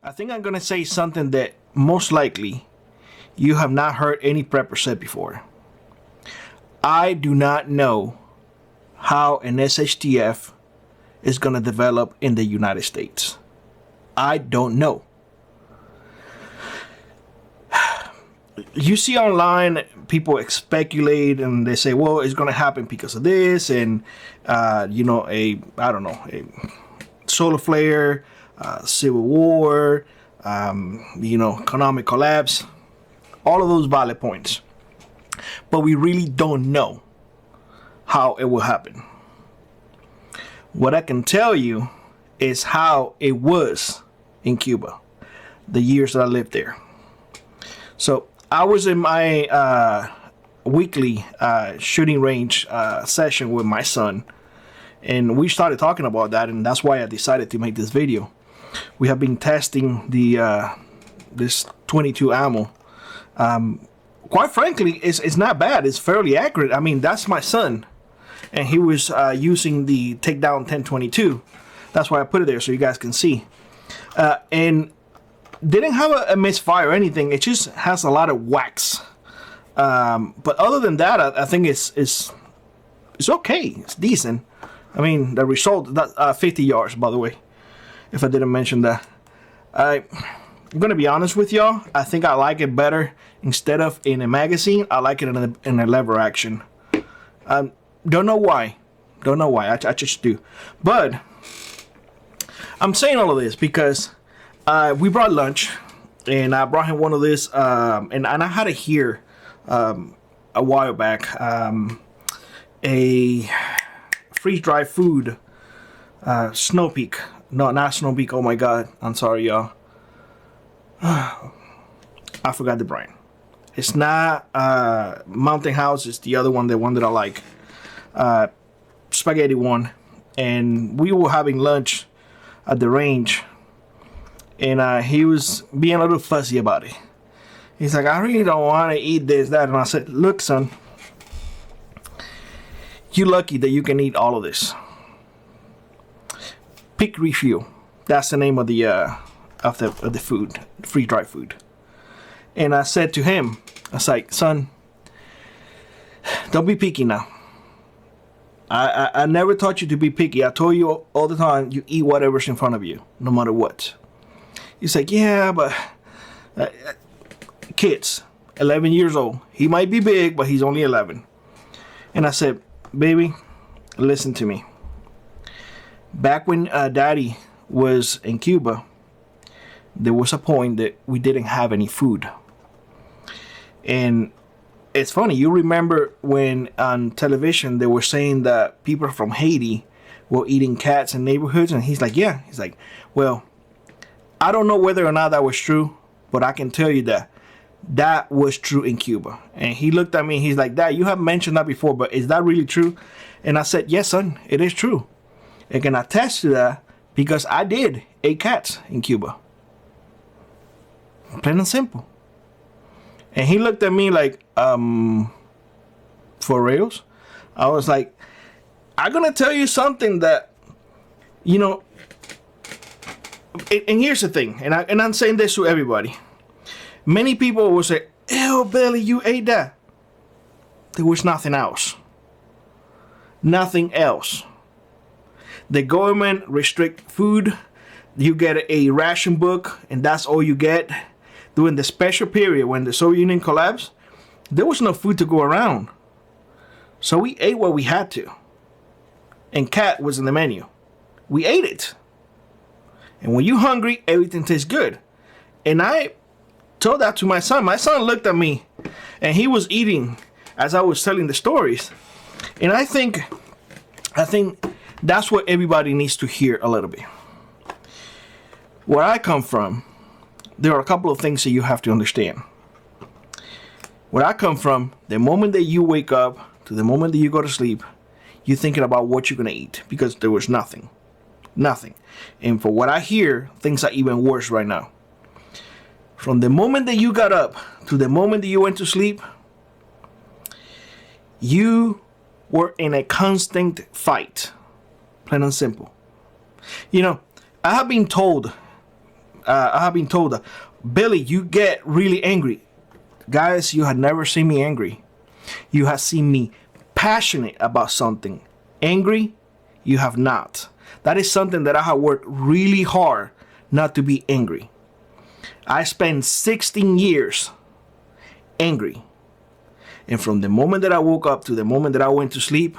I think I'm going to say something that most likely you have not heard any prepper say before. I do not know how an SHTF is going to develop in the United States. I don't know. You see online, people speculate and they say, well, it's going to happen because of this and, a solar flare, civil war, economic collapse, all of those valid points. But we really don't know how it will happen. What I can tell you is how it was in Cuba, the years that I lived there. So I was in my weekly shooting range session with my son, and we started talking about that, and that's why I decided to make this video. We have been testing the this 22 ammo. Quite frankly, it's not bad. It's fairly accurate. I mean, that's my son, and he was using the Takedown 1022. That's why I put it there so you guys can see. And didn't have a misfire or anything. It just has a lot of wax. But other than that, I think it's okay. It's decent. I mean, the result, that 50 yards, by the way, if I didn't mention that. I'm gonna be honest with y'all. I think I like it better instead of in a magazine. I like it in a lever action. Don't know why. I just do. But I'm saying all of this because we brought lunch, and I brought him one of this, and I had it here a while back. A freeze-dried food, Snow Peak. No, not Snow Peak. Oh my God, I'm sorry, y'all. I forgot the brand. It's not Mountain House. It's the other one, the one that I like. Spaghetti one. And we were having lunch at the range, and he was being a little fussy about it. He's like, I really don't want to eat this, that. And I said, look, son, you're lucky that you can eat all of this. Pick Refuel. That's the name of the food, freeze-dried food. And I said to him, I was like, son, don't be picky now. I never taught you to be picky. I told you all the time, you eat whatever's in front of you, no matter what. He's like, yeah, but kids, 11 years old. He might be big, but he's only 11. And I said, baby, listen to me. Back when Daddy was in Cuba, there was a point that we didn't have any food. And it's funny, you remember when on television they were saying that people from Haiti were eating cats in neighborhoods? And he's like, yeah. He's like, well, I don't know whether or not that was true, but I can tell you that was true in Cuba. And he looked at me and he's like, Dad, you have mentioned that before, but is that really true? And I said, yes, son, it is true. I can attest to that because I did eat cats in Cuba. Plain and simple. And he looked at me like, for reals? I was like, I'm gonna tell you something that, and here's the thing, and I'm saying this to everybody. Many people will say, ew, Billy, you ate that. There was nothing else. Nothing else. The government restrict food. You get a ration book, and that's all you get. During the special period when the Soviet Union collapsed, there was no food to go around. So we ate what we had to. And cat was in the menu. We ate it. And when you're hungry, everything tastes good. And I told that to my son. My son looked at me, and he was eating as I was telling the stories. And I think that's what everybody needs to hear a little bit. Where I come from, there are a couple of things that you have to understand. Where I come from, the moment that you wake up to the moment that you go to sleep, you're thinking about what you're going to eat because there was nothing. Nothing. And for what I hear, things are even worse right now. From the moment that you got up to the moment that you went to sleep, you were in a constant fight. Plain and simple. I have been told I have been told that, Billy, you get really angry. Guys, you have never seen me angry. You have seen me passionate about something. Angry, you have not. That is something that I have worked really hard not to be angry. I spent 16 years angry. And from the moment that I woke up to the moment that I went to sleep,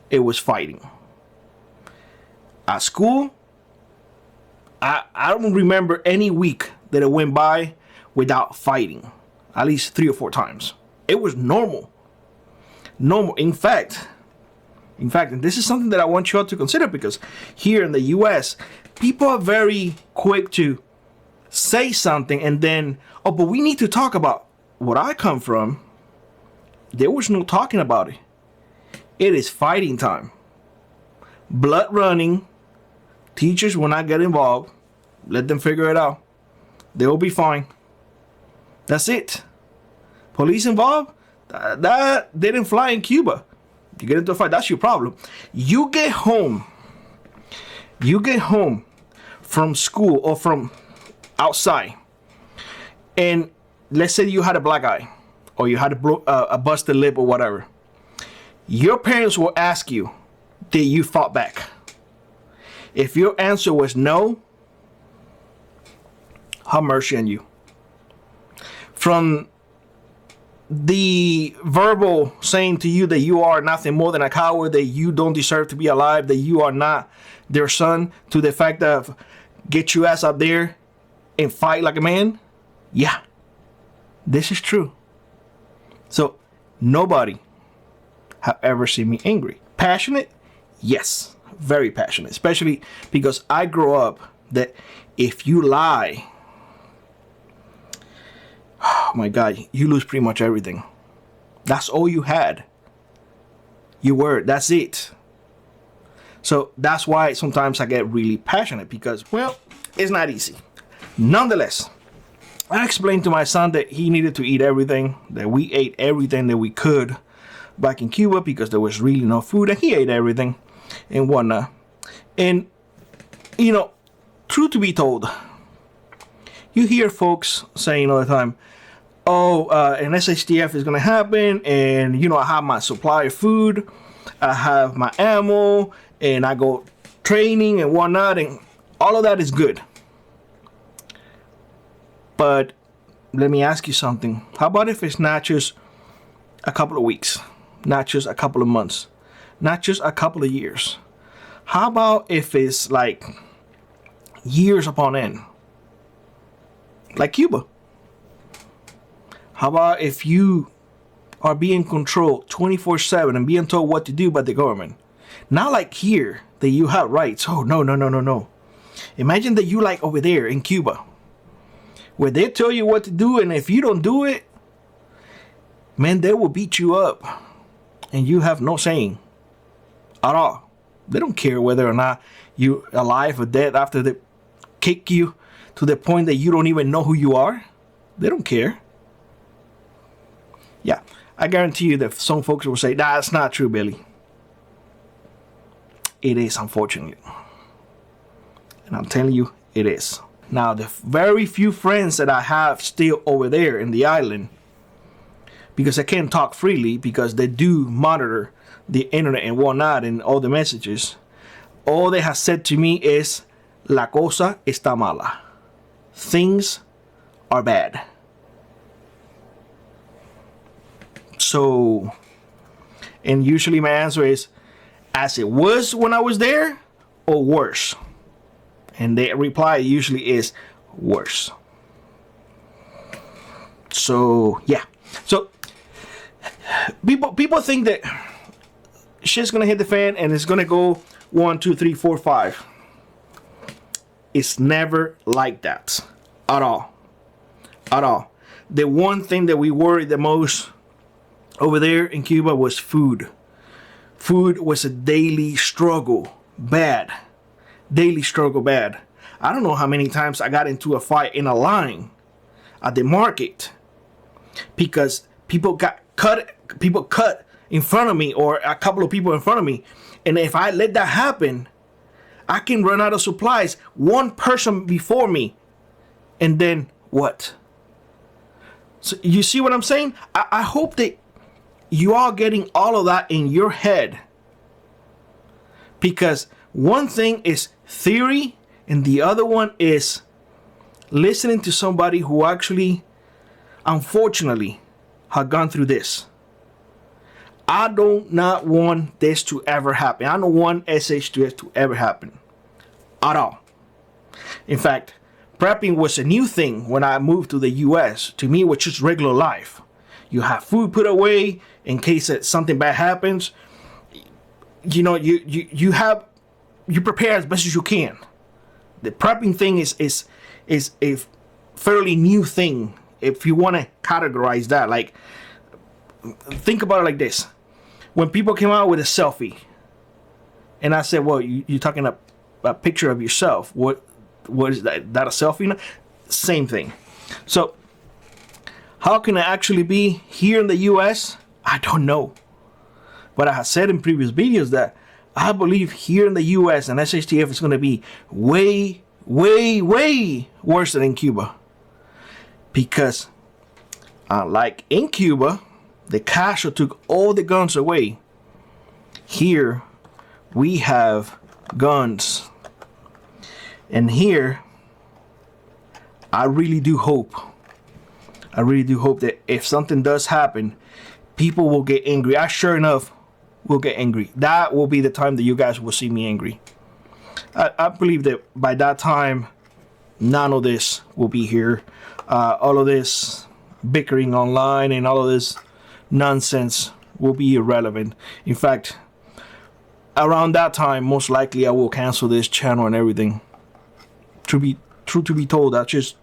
it was fighting. At school, I don't remember any week that it went by without fighting. At least 3 or 4 times. It was normal. Normal. In fact, and this is something that I want you all to consider, because here in the US, people are very quick to say something and then, oh, but we need to talk about what I come from. There was no talking about it. It is fighting time. Blood running. Teachers will not get involved. Let them figure it out. They will be fine. That's it. Police involved? That didn't fly in Cuba. You get into a fight, that's your problem. You get home from school or from outside, and let's say you had a black eye or you had a busted lip or whatever. Your parents will ask you, did you fight back? If your answer was no, have mercy on you. From the verbal saying to you that you are nothing more than a coward, that you don't deserve to be alive, that you are not their son, to the fact of get your ass up there and fight like a man. Yeah, this is true. So nobody have ever seen me angry. Passionate? Yes, very passionate, especially because I grew up that if you lie, oh my God, you lose pretty much everything. That's all you had. Your word, that's it. So that's why sometimes I get really passionate, because, well, it's not easy. Nonetheless, I explained to my son that he needed to eat everything, that we ate everything that we could back in Cuba because there was really no food, and he ate everything and whatnot. And, you know, truth to be told, you hear folks saying all the time, oh, an SHTF is going to happen, and, you know, I have my supply of food, I have my ammo, and I go training and whatnot, and all of that is good. But let me ask you something. How about if it's not just a couple of weeks, not just a couple of months, not just a couple of years? How about if it's like years upon end, like Cuba? How about if you are being controlled 24/7 and being told what to do by the government? Not like here that you have rights. Oh, no. Imagine that you like over there in Cuba, where they tell you what to do, and if you don't do it, man, they will beat you up, and you have no saying at all. They don't care whether or not you're alive or dead after they kick you to the point that you don't even know who you are. They don't care. Yeah, I guarantee you that some folks will say, nah, that's not true, Billy. It is, unfortunately. And I'm telling you, it is. Now, the very few friends that I have still over there in the island, because I can't talk freely because they do monitor the internet and whatnot and all the messages, all they have said to me is, la cosa está mala. Things are bad. So, and usually my answer is, as it was when I was there, or worse. And the reply usually is worse. So, yeah. So, people think that shit's gonna hit the fan and it's gonna go 1, 2, 3, 4, 5. It's never like that. At all. At all. The one thing that we worried the most over there in Cuba was food. Food was a daily struggle. Bad. Daily struggle bad. I don't know how many times I got into a fight in a line at the market because people cut in front of me, or a couple of people in front of me. And if I let that happen, I can run out of supplies. One person before me And then what? So you see what I'm saying? I hope that you are getting all of that in your head. Because one thing is theory and the other one is listening to somebody who actually, unfortunately, have gone through this. I do not want this to ever happen. I don't want SH2F to ever happen. At all. In fact, prepping was a new thing when I moved to the US. To me, it was just regular life. You have food put away in case that something bad happens. You know, you prepare as best as you can. The prepping thing is a fairly new thing. If you want to categorize that, like, think about it like this. When people came out with a selfie, and I said, well, you're talking a picture of yourself. What is that? That a selfie? No? Same thing. So how can it actually be here in the US? I don't know. But I have said in previous videos that I believe here in the US and SHTF is going to be way, way, way worse than in Cuba. Because like in Cuba, the Castro took all the guns away. Here we have guns. And here, I really do hope that if something does happen, people will get angry. I sure enough will get angry. That will be the time that you guys will see me angry. I believe that by that time, none of this will be here. All of this bickering online and all of this nonsense will be irrelevant. In fact, around that time, most likely I will cancel this channel and everything. True to be told, I just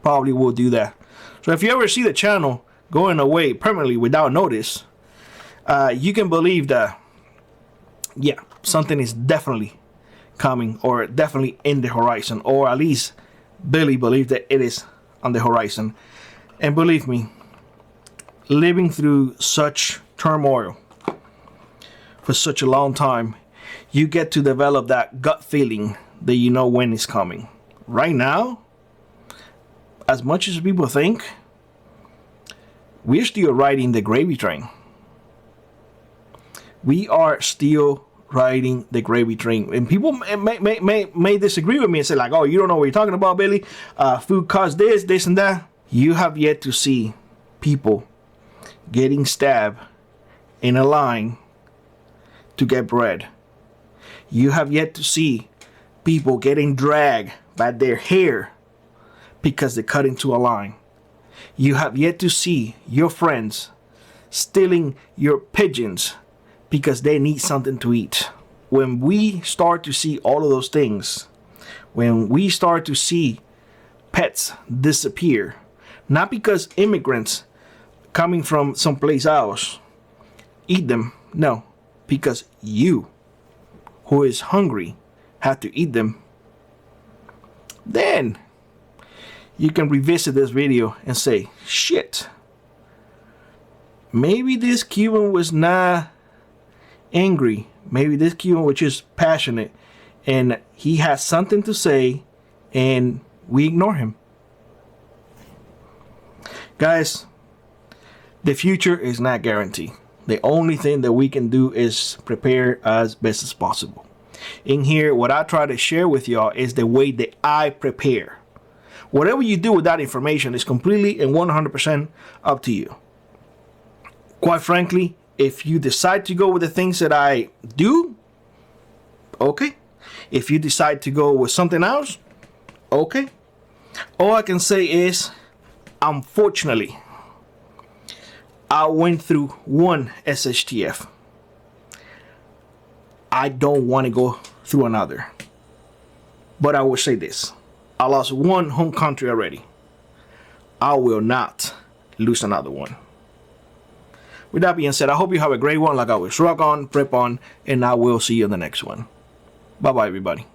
probably will do that. So if you ever see the channel going away permanently without notice, you can believe that, yeah, something is definitely coming, or definitely in the horizon, or at least Billy believes that it is on the horizon. And believe me, living through such turmoil for such a long time, you get to develop that gut feeling that you know when it's coming. Right now, as much as people think, we're still riding the gravy train. We are still riding the gravy train. And people may disagree with me and say like, oh, you don't know what you're talking about, Billy. Food costs this and that. You have yet to see people getting stabbed in a line to get bread. You have yet to see people getting dragged by their hair because they cut into a line. You have yet to see your friends stealing your pigeons because they need something to eat. When we start to see all of those things, when we start to see pets disappear, not because immigrants coming from someplace else eat them, no, because you, who is hungry, have to eat them, then you can revisit this video and say, shit, maybe this Cuban was not angry. Maybe this Cuban was just passionate and he has something to say and we ignore him. Guys, the future is not guaranteed. The only thing that we can do is prepare as best as possible. In here, what I try to share with y'all is the way that I prepare. Whatever you do with that information is completely and 100% up to you. Quite frankly, if you decide to go with the things that I do, okay. If you decide to go with something else, okay. All I can say is, unfortunately, I went through one SHTF. I don't want to go through another. But I will say this. I lost one home country already. I will not lose another one. With that being said, I hope you have a great one. Like always, rock on, prep on, and I will see you in the next one. Bye-bye, everybody.